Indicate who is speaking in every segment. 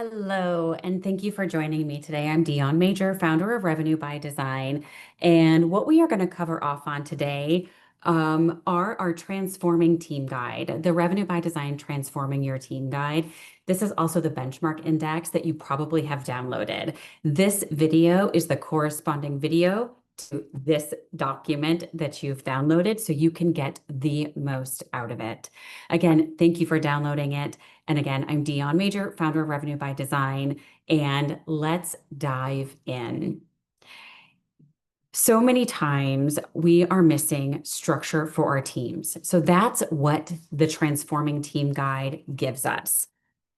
Speaker 1: Hello, and thank you for joining me today. I'm Dion Major, founder of Revenue by Design. And what we are going to cover off on today are our Transforming Team Guide, the Revenue by Design Transforming Your Team Guide. This is also the benchmark index that you probably have downloaded. This video is the corresponding video to this document that you've downloaded so you can get the most out of it. Again, thank you for downloading it. And again, I'm Dion Major, founder of Revenue by Design, and let's dive in. So many times we are missing structure for our teams. So that's what the Transforming Team Guide gives us.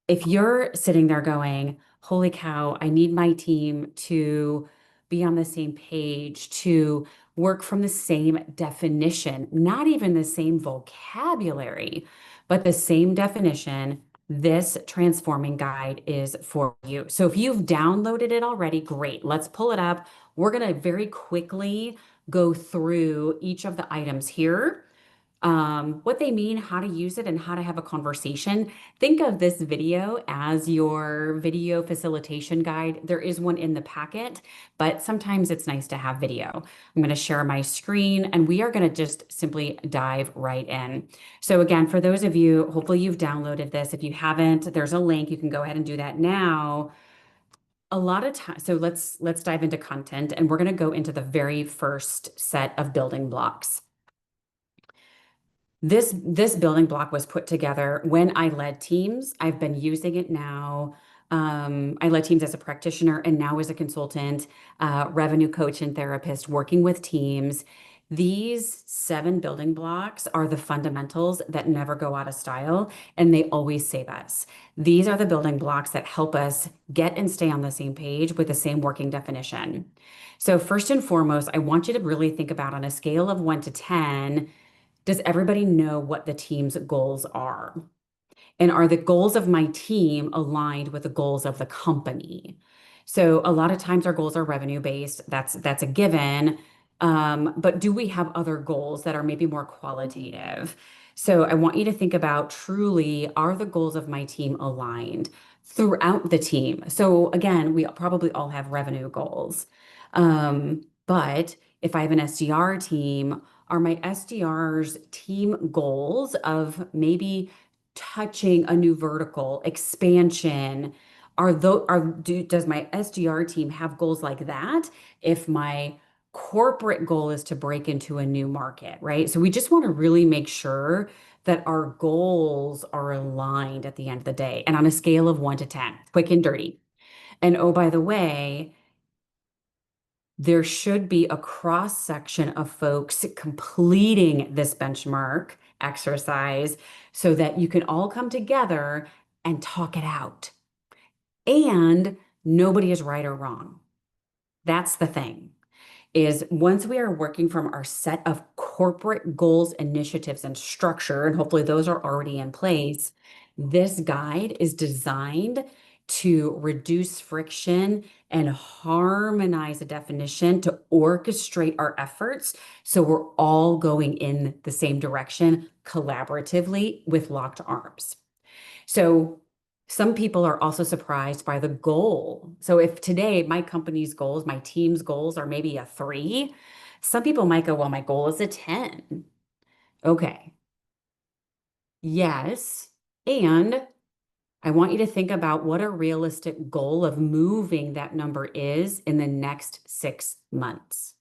Speaker 1: If you're sitting there going, holy cow, I need my team to be on the same page, to work from the same definition, not even the same vocabulary, but the same definition, this transforming guide is for you. So if you've downloaded it already, great. Let's pull it up. We're going to very quickly go through each of the items here, what they mean, how to use it, and how to have a conversation. Think of this video as your video facilitation guide. There is one in the packet, but sometimes it's nice to have video. I'm going to share my screen and we are going to just simply dive right in. So again, for those of you, hopefully you've downloaded this. If you haven't, there's a link. You can go ahead and do that now. A lot of time, so let's dive into content, and we're going to go into the very first set of building blocks. This building block was put together when I led teams. I've been using it now. I led teams as a practitioner and now as a consultant, revenue coach and therapist working with teams. These 7 building blocks are the fundamentals that never go out of style, and they always save us. These are the building blocks that help us get and stay on the same page with the same working definition. So first and foremost, I want you to really think about, on a scale of 1 to 10, does everybody know what the team's goals are? And are the goals of my team aligned with the goals of the company? So a lot of times our goals are revenue based. That's a given. But do we have other goals that are maybe more qualitative? So I want you to think about, truly, are the goals of my team aligned throughout the team? So again, we probably all have revenue goals. But if I have an SDR team, are my SDR's team goals of maybe touching a new vertical, expansion, does my SDR team have goals like that? If my corporate goal is to break into a new market, right? So we just want to really make sure that our goals are aligned at the end of the day, and on a scale of 1 to 10, quick and dirty. And oh, by the way, there should be a cross section of folks completing this benchmark exercise so that you can all come together and talk it out. And nobody is right or wrong. That's the thing, is once we are working from our set of corporate goals, initiatives, and structure, and hopefully those are already in place, this guide is designed to reduce friction and harmonize the definition, to orchestrate our efforts so we're all going in the same direction collaboratively with locked arms. So some people are also surprised by the goal. So if today my company's goals, my team's goals are maybe a 3, some people might go, well, my goal is a 10. Okay. Yes. And I want you to think about what a realistic goal of moving that number is in the next 6 months.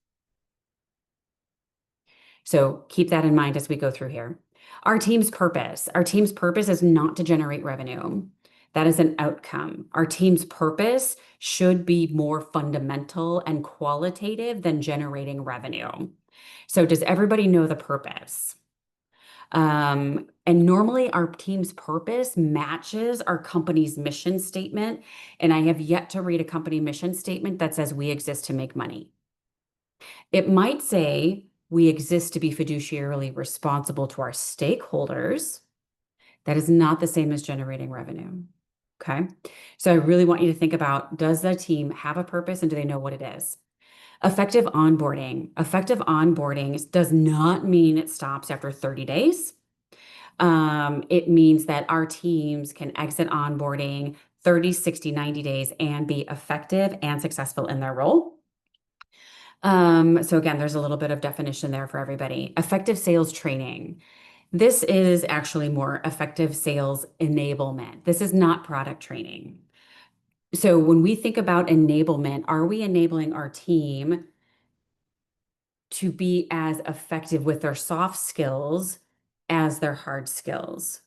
Speaker 1: So keep that in mind as we go through here. Our team's purpose. Our team's purpose is not to generate revenue. That is an outcome. Our team's purpose should be more fundamental and qualitative than generating revenue. So does everybody know the purpose? And normally our team's purpose matches our company's mission statement. And I have yet to read a company mission statement that says we exist to make money. It might say we exist to be fiduciarily responsible to our stakeholders. That is not the same as generating revenue. Okay. So I really want you to think about, does the team have a purpose and do they know what it is? Effective onboarding. Effective onboarding does not mean it stops after 30 days. It means that our teams can exit onboarding 30, 60, 90 days and be effective and successful in their role. So again, there's a little bit of definition there for everybody. Effective sales training. This is actually more effective sales enablement. This is not product training. So when we think about enablement, are we enabling our team to be as effective with their soft skills as their hard skills?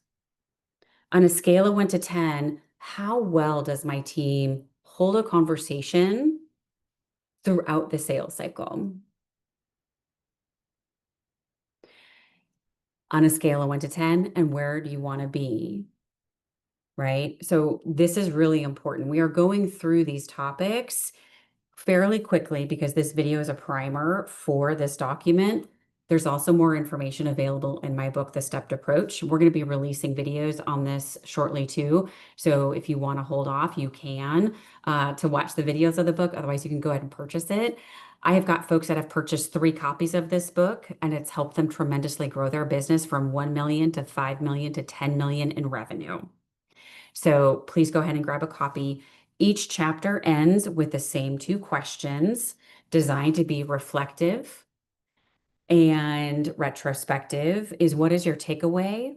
Speaker 1: On a scale of 1 to 10, how well does my team hold a conversation throughout the sales cycle? On a scale of 1 to 10, and where do you want to be? Right? So this is really important. We are going through these topics fairly quickly because this video is a primer for this document. There's also more information available in my book, The Stepped Approach. We're going to be releasing videos on this shortly too. So if you want to hold off, you can to watch the videos of the book. Otherwise, you can go ahead and purchase it. I have got folks that have purchased 3 copies of this book, and it's helped them tremendously grow their business from 1 million to 5 million to 10 million in revenue. So please go ahead and grab a copy. Each chapter ends with the same 2 questions designed to be reflective and retrospective. Is what is your takeaway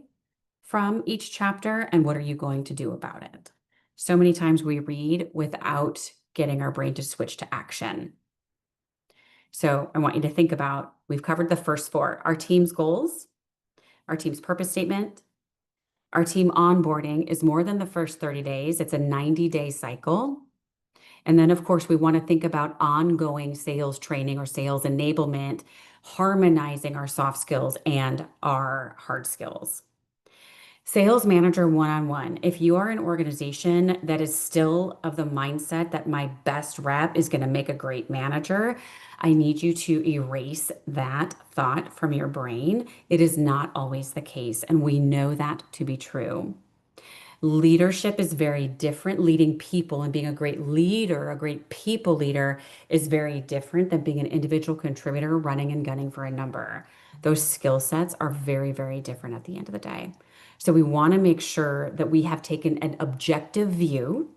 Speaker 1: from each chapter and what are you going to do about it? So many times we read without getting our brain to switch to action. So I want you to think about, we've covered the first 4, our team's goals, our team's purpose statement. Our team onboarding is more than the first 30 days. It's a 90-day cycle. And then, of course, we want to think about ongoing sales training or sales enablement, harmonizing our soft skills and our hard skills. Sales manager one-on-one. If you are an organization that is still of the mindset that my best rep is going to make a great manager, I need you to erase that thought from your brain. It is not always the case, and we know that to be true. Leadership is very different. Leading people and being a great leader, a great people leader, is very different than being an individual contributor running and gunning for a number. Those skill sets are very, very different at the end of the day. So we want to make sure that we have taken an objective view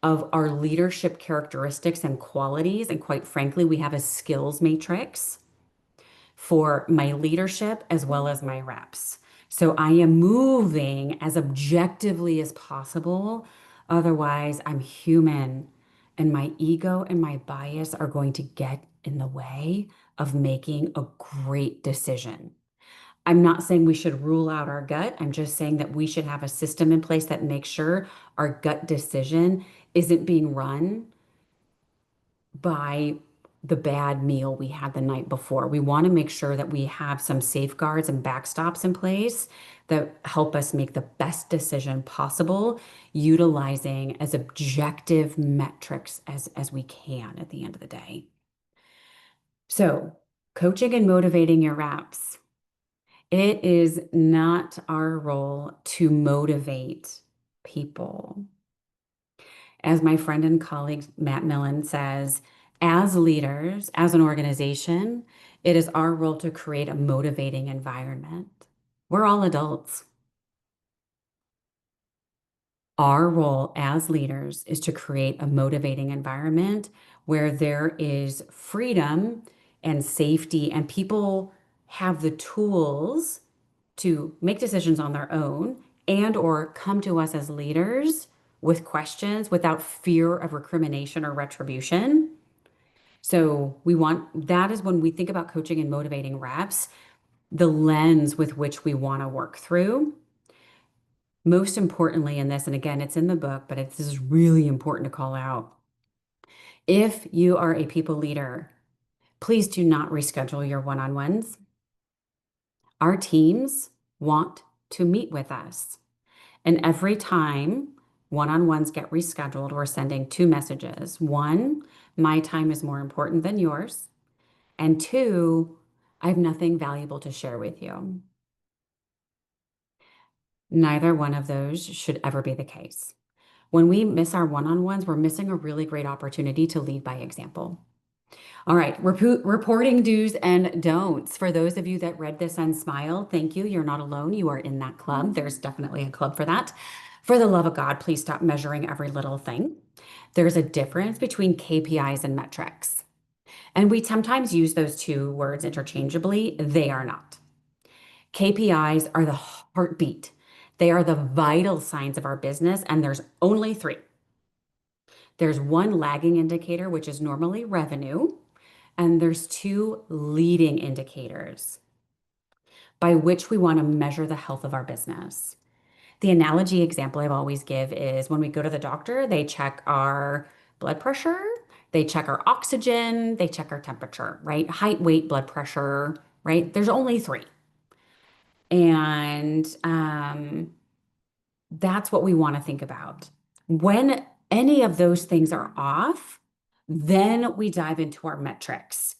Speaker 1: of our leadership characteristics and qualities. And quite frankly, we have a skills matrix for my leadership as well as my reps. So I am moving as objectively as possible. Otherwise, I'm human and my ego and my bias are going to get in the way of making a great decision. I'm not saying we should rule out our gut. I'm just saying that we should have a system in place that makes sure our gut decision isn't being run by the bad meal we had the night before. We want to make sure that we have some safeguards and backstops in place that help us make the best decision possible, utilizing as objective metrics as we can at the end of the day. So, coaching and motivating your reps. It is not our role to motivate people. As my friend and colleague Matt Millen says, as leaders, as an organization, it is our role to create a motivating environment. We're all adults. Our role as leaders is to create a motivating environment where there is freedom and safety, and people have the tools to make decisions on their own and or come to us as leaders with questions without fear of recrimination or retribution. So that is when we think about coaching and motivating reps, the lens with which we want to work through. Most importantly in this, and again, it's in the book, but this is really important to call out. If you are a people leader, please do not reschedule your one-on-ones. Our teams want to meet with us. And every time one-on-ones get rescheduled, we're sending 2 messages. 1, my time is more important than yours. And 2, I have nothing valuable to share with you. Neither one of those should ever be the case. When we miss our one-on-ones, we're missing a really great opportunity to lead by example. All right, reporting do's and don'ts. For those of you that read this and smiled, thank you. You're not alone. You are in that club. There's definitely a club for that. For the love of God, please stop measuring every little thing. There's a difference between KPIs and metrics. And we sometimes use those two words interchangeably. They are not. KPIs are the heartbeat. They are the vital signs of our business, and there's only three. There's one lagging indicator, which is normally revenue, and there's two leading indicators by which we want to measure the health of our business. The analogy example I always give is when we go to the doctor, they check our blood pressure, they check our oxygen, they check our temperature, right? Height, weight, blood pressure, right? There's only three. And that's what we want to think about. When any of those things are off, then we dive into our metrics.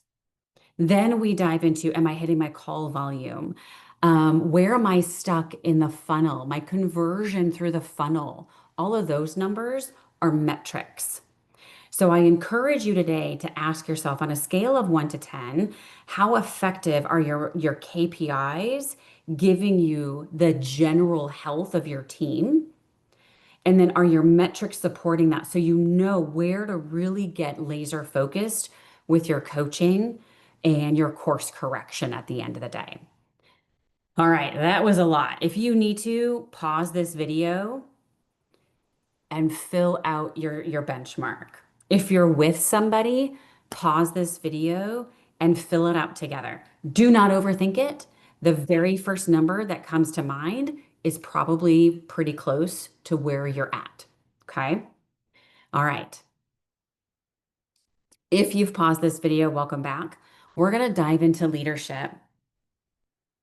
Speaker 1: Then we dive into, am I hitting my call volume? Where am I stuck in the funnel? My conversion through the funnel. All of those numbers are metrics. So I encourage you today to ask yourself on a scale of 1 to 10, how effective are your KPIs giving you the general health of your team? And then are your metrics supporting that so you know where to really get laser focused with your coaching and your course correction at the end of the day? All right, that was a lot. If you need to pause this video and fill out your benchmark. If you're with somebody, pause this video and fill it out together. Do not overthink it. The very first number that comes to mind is probably pretty close to where you're at. Okay. All right. If you've paused this video, welcome back. We're going to dive into leadership.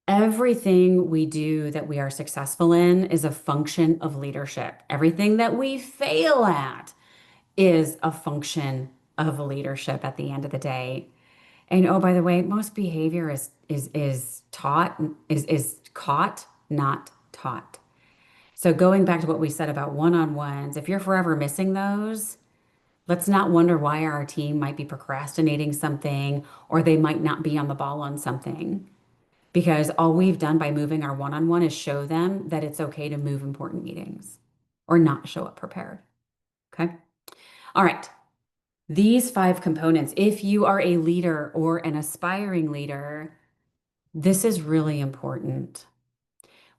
Speaker 1: Everything we do that we are successful in is a function of leadership. Everything that we fail at is a function of leadership at the end of the day. And oh, by the way, most behavior is taught, is caught, not taught. So going back to what we said about one-on-ones, if you're forever missing those, let's not wonder why our team might be procrastinating something or they might not be on the ball on something. Because all we've done by moving our one-on-one is show them that it's okay to move important meetings or not show up prepared. Okay. All right. These 5 components, if you are a leader or an aspiring leader, this is really important.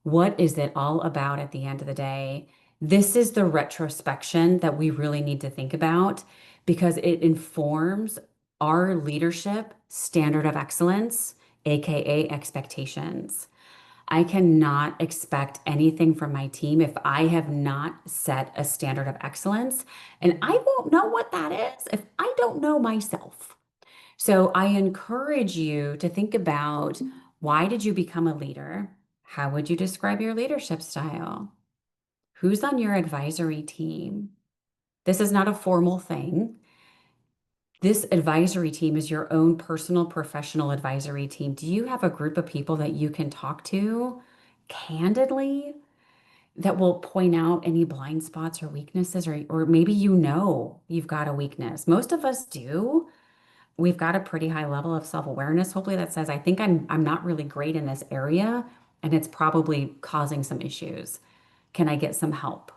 Speaker 1: What is it all about at the end of the day? This is the retrospection that we really need to think about because it informs our leadership standard of excellence, AKA expectations. I cannot expect anything from my team if I have not set a standard of excellence. And I won't know what that is if I don't know myself. So I encourage you to think about, why did you become a leader? How would you describe your leadership style? Who's on your advisory team? This is not a formal thing. This advisory team is your own personal professional advisory team. Do you have a group of people that you can talk to candidly that will point out any blind spots or weaknesses, or maybe you've got a weakness. Most of us do. We've got a pretty high level of self-awareness, hopefully, that says, I think I'm not really great in this area, and it's probably causing some issues. Can I get some help?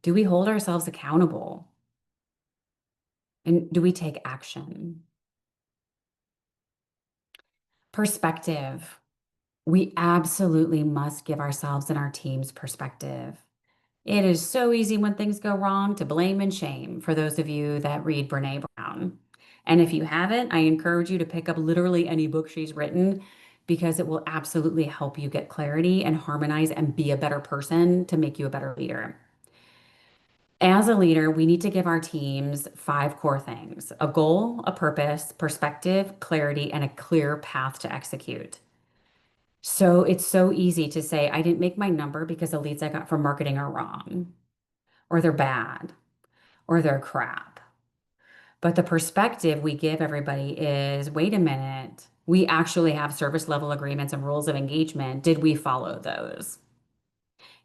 Speaker 1: Do we hold ourselves accountable? And do we take action? Perspective. We absolutely must give ourselves and our teams perspective. It is so easy when things go wrong to blame and shame, for those of you that read Brene Brown. And if you haven't, I encourage you to pick up literally any book she's written because it will absolutely help you get clarity and harmonize and be a better person to make you a better leader. As a leader, we need to give our teams 5 core things: a goal, a purpose, perspective, clarity, and a clear path to execute. So it's so easy to say, I didn't make my number because the leads I got from marketing are wrong, or they're bad, or they're crap. But the perspective we give everybody is, wait a minute, we actually have service level agreements and rules of engagement. Did we follow those?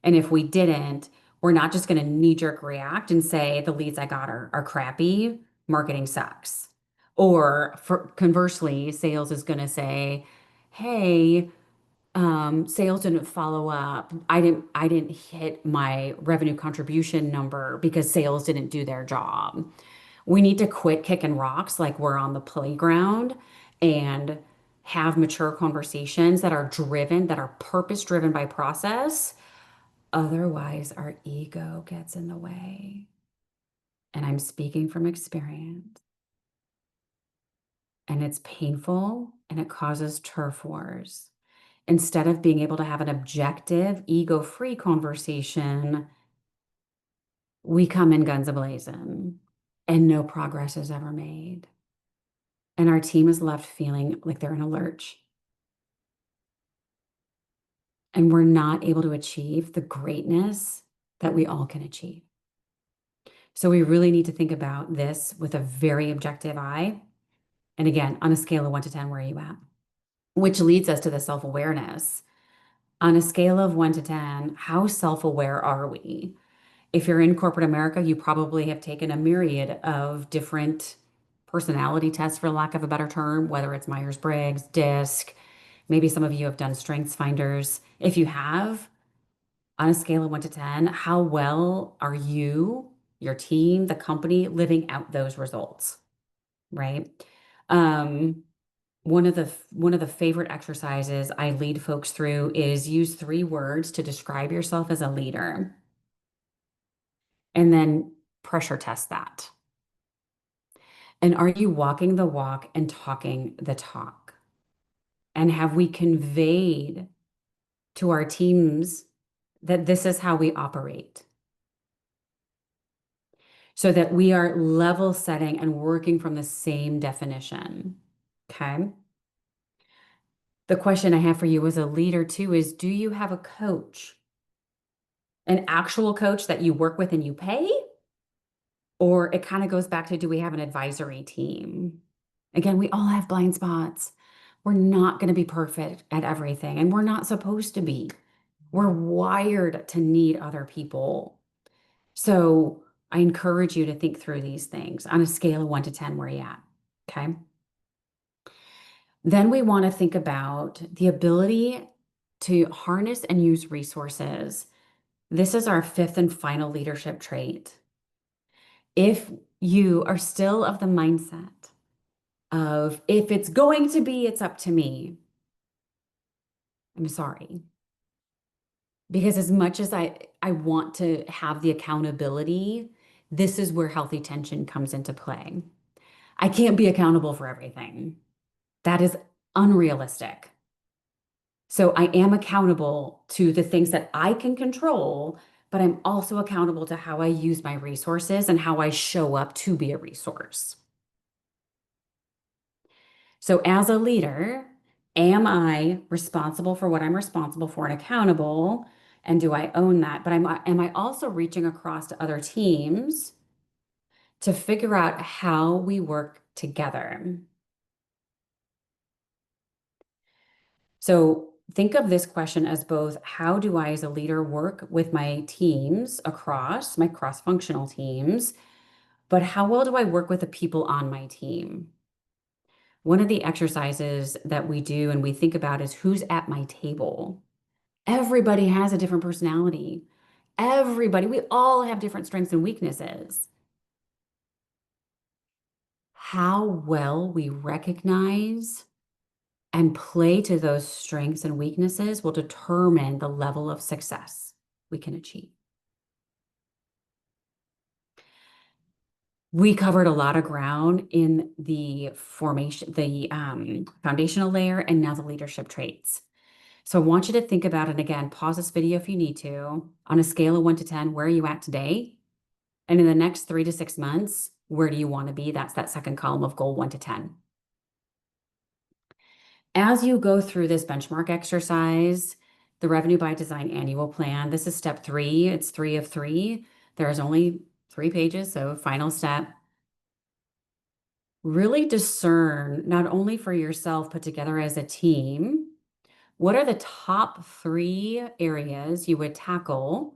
Speaker 1: And if we didn't, we're not just going to knee-jerk react and say the leads I got are crappy, marketing sucks. Or conversely, sales is going to say, hey, Sales didn't follow up. I didn't hit my revenue contribution number because sales didn't do their job. We need to quit kicking rocks like we're on the playground and have mature conversations that are driven, that are purpose driven by process. Otherwise, our ego gets in the way. And I'm speaking from experience. And it's painful and it causes turf wars. Instead of being able to have an objective, ego-free conversation, we come in guns a-blazing and no progress is ever made. And our team is left feeling like they're in a lurch. And we're not able to achieve the greatness that we all can achieve. So we really need to think about this with a very objective eye. And again, on a scale of 1 to 10, where are you at? Which leads us to the self-awareness. On a scale of 1 to 10, how self-aware are we? If you're in corporate America, you probably have taken a myriad of different personality tests, for lack of a better term, whether it's Myers-Briggs, DISC. Maybe some of you have done strengths finders. If you have, on a scale of 1 to 10, how well are you, your team, the company living out those results, right? Um, one of the favorite exercises I lead folks through is use 3 words to describe yourself as a leader, and then pressure test that. And are you walking the walk and talking the talk? And have we conveyed to our teams that this is how we operate? So that we are level setting and working from the same definition. Okay. The question I have for you as a leader too is, do you have a coach? An actual coach that you work with and you pay? Or it kind of goes back to, do we have an advisory team? Again, we all have blind spots. We're not going to be perfect at everything, and we're not supposed to be. We're wired to need other people. So I encourage you to think through these things on a scale of 1 to 10, where are you at? Okay. Then we want to think about the ability to harness and use resources. This is our 5th and final leadership trait. If you are still of the mindset of, if it's going to be, it's up to me, I'm sorry. Because as much as I want to have the accountability, this is where healthy tension comes into play. I can't be accountable for everything. That is unrealistic. So I am accountable to the things that I can control, but I'm also accountable to how I use my resources and how I show up to be a resource. So as a leader, am I responsible for what I'm responsible for and accountable? And do I own that? But am I also reaching across to other teams to figure out how we work together? So think of this question as both, how do I as a leader work with my teams across my cross-functional teams, but how well do I work with the people on my team? One of the exercises that we do and we think about is, who's at my table? Everybody has a different personality. Everybody, we all have different strengths and weaknesses. How well we recognize and play to those strengths and weaknesses will determine the level of success we can achieve. We covered a lot of ground in the formation, the foundational layer, and now the leadership traits. So I want you to think about it again. Pause this video if you need to. On a scale of 1 to 10, where are you at today? And in the next 3 to 6 months, where do you want to be? That's that second column of goal 1 to 10. As you go through this benchmark exercise, the Revenue by Design annual plan, this is step 3. It's 3 of 3. There's only 3 pages, so final step. Really discern, not only for yourself, put together as a team, what are the top 3 areas you would tackle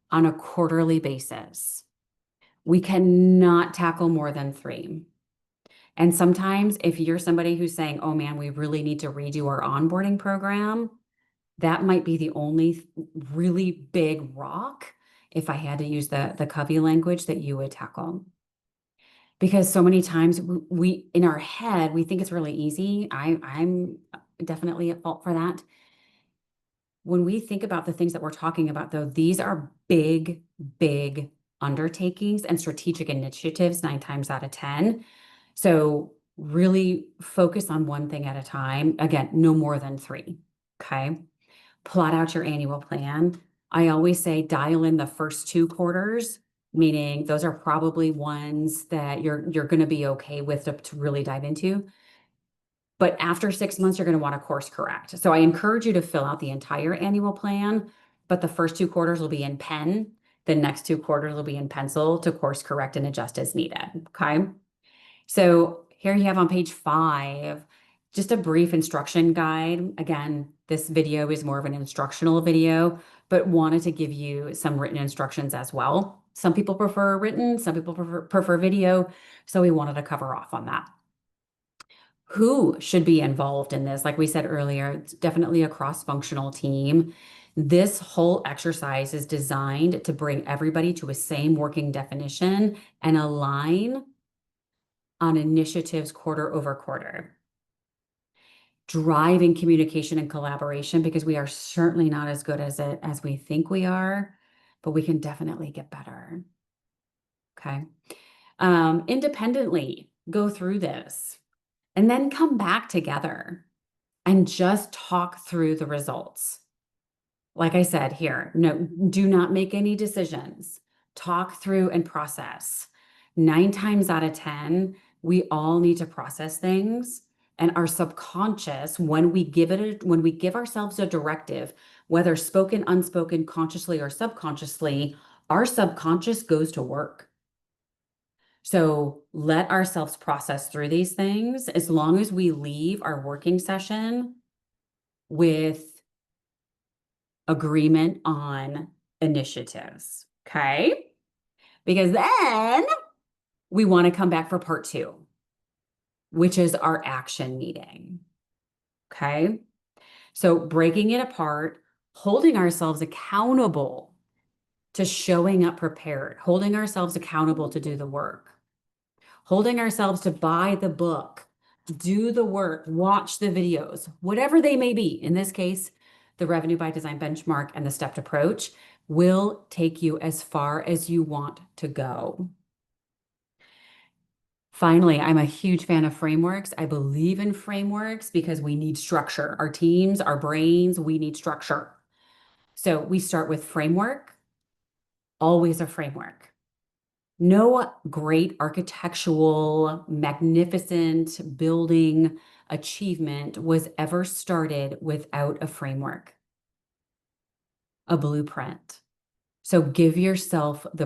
Speaker 1: on a quarterly basis? We cannot tackle more than 3. And sometimes if you're somebody who's saying, oh man, we really need to redo our onboarding program, That might be the only really big rock, if I had to use the Covey language, that you would tackle. Because so many times we in our head, we think it's really easy. I'm definitely at fault for that. When we think about the things that we're talking about, though, these are big, big undertakings and strategic initiatives 9 times out of 10. So really focus on one thing at a time. Again, no more than three. Okay. Plot out your annual plan. I always say dial in the first 2 quarters, meaning those are probably ones that you're going to be okay with to really dive into. But after 6 months, you're going to want to course correct. So I encourage you to fill out the entire annual plan, but the first 2 quarters will be in pen. The next 2 quarters will be in pencil to course correct and adjust as needed. Okay. So here you have on page 5, just a brief instruction guide. Again, this video is more of an instructional video, but wanted to give you some written instructions as well. Some people prefer written, some people prefer video. So we wanted to cover off on that. Who should be involved in this? Like we said earlier, it's definitely a cross-functional team. This whole exercise is designed to bring everybody to a same working definition and align on initiatives quarter over quarter. Driving communication and collaboration, because we are certainly not as good as it as we think we are, but we can definitely get better. Okay. Independently go through this and then come back together and just talk through the results. Like I said here, no, do not make any decisions. Talk through and process. 9 times out of 10, we all need to process things. And our subconscious, when we give ourselves a directive, whether spoken, unspoken, consciously or subconsciously, our subconscious goes to work. So let ourselves process through these things as long as we leave our working session with agreement on initiatives. Okay. Because then we want to come back for part 2, which is our action meeting. Okay. So breaking it apart, holding ourselves accountable to showing up prepared, holding ourselves accountable to do the work, holding ourselves to buy the book, do the work, watch the videos, whatever they may be. In this case, the Revenue by Design benchmark and the stepped approach will take you as far as you want to go. Finally, I'm a huge fan of frameworks. I believe in frameworks because we need structure. Our teams, our brains, we need structure. So we start with framework, always a framework. No great architectural, magnificent building achievement was ever started without a framework, a blueprint. So give yourself the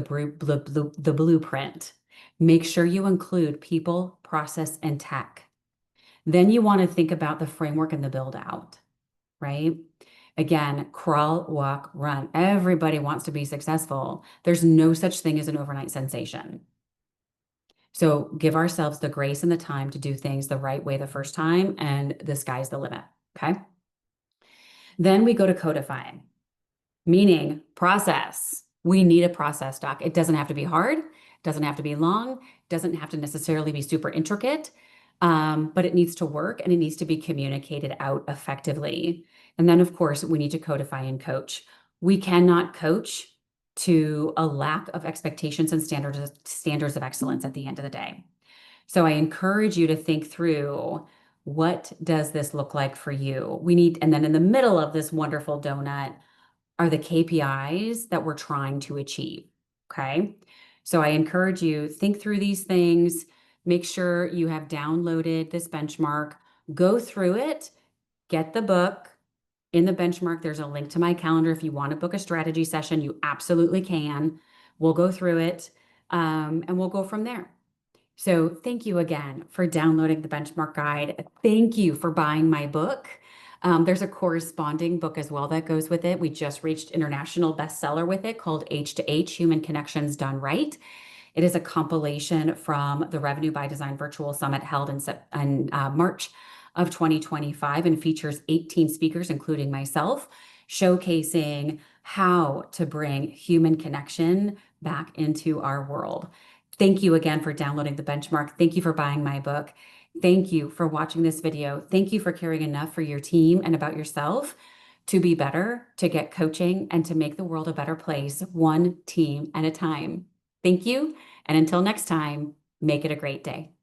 Speaker 1: blueprint. Make sure you include people, process, and tech. Then you want to think about the framework and the build out, right? Again, crawl, walk, run. Everybody wants to be successful. There's no such thing as an overnight sensation. So give ourselves the grace and the time to do things the right way the first time, and the sky's the limit. Okay. Then we go to codifying, meaning process. We need a process doc. It doesn't have to be hard, doesn't have to be long, doesn't have to necessarily be super intricate, but it needs to work and it needs to be communicated out effectively. And then, of course, we need to codify and coach. We cannot coach to a lack of expectations and standards of excellence at the end of the day. So I encourage you to think through, what does this look like for you? And then in the middle of this wonderful donut are the KPIs that we're trying to achieve. Okay. So I encourage you, think through these things, make sure you have downloaded this benchmark, go through it, get the book. In the benchmark, there's a link to my calendar. If you want to book a strategy session, you absolutely can. We'll go through it, and we'll go from there. So thank you again for downloading the benchmark guide. Thank you for buying my book. There's a corresponding book as well that goes with it. We just reached international bestseller with it, called H to H, Human Connections Done Right. It is a compilation from the Revenue by Design Virtual Summit held in March of 2025 and features 18 speakers, including myself, showcasing how to bring human connection back into our world. Thank you again for downloading the benchmark. Thank you for buying my book. Thank you for watching this video. Thank you for caring enough for your team and about yourself to be better, to get coaching, and to make the world a better place, one team at a time. Thank you. And until next time, make it a great day.